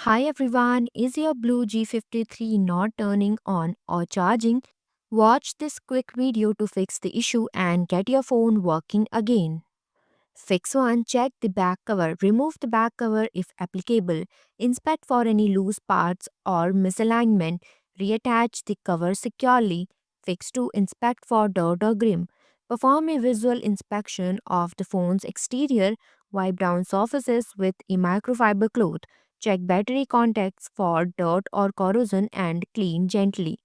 Hi everyone, is your BLU G53 not turning on or charging? Watch this quick video to fix the issue and get your phone working again. Fix 1. Check the back cover. Remove the back cover if applicable. Inspect for any loose parts or misalignment. Reattach the cover securely. Fix 2. Inspect for dirt or grime. Perform a visual inspection of the phone's exterior. Wipe down surfaces with a microfiber cloth. Check battery contacts for dirt or corrosion and clean gently.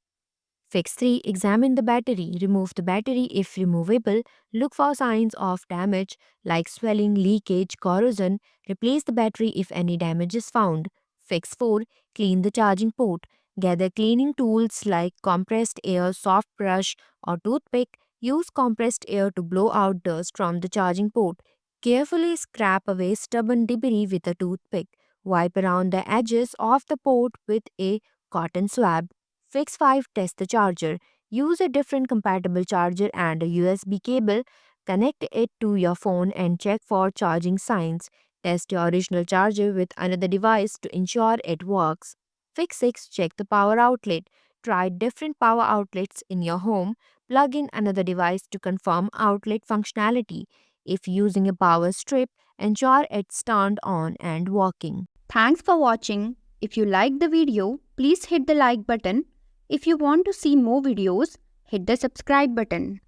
Fix 3. Examine the battery. Remove the battery if removable. Look for signs of damage like swelling, leakage, corrosion. Replace the battery if any damage is found. Fix 4. Clean the charging port. Gather cleaning tools like compressed air, soft brush, or toothpick. Use compressed air to blow out dust from the charging port. Carefully scrape away stubborn debris with a toothpick. Wipe around the edges of the port with a cotton swab. Fix 5. Test the charger. Use a different compatible charger and a USB cable. Connect it to your phone and check for charging signs. Test your original charger with another device to ensure it works. Fix 6. Check the power outlet. Try different power outlets in your home. Plug in another device to confirm outlet functionality. If using a power strip, ensure it's turned on and working. Thanks for watching. If you liked the video, please hit the like button. If you want to see more videos, hit the subscribe button.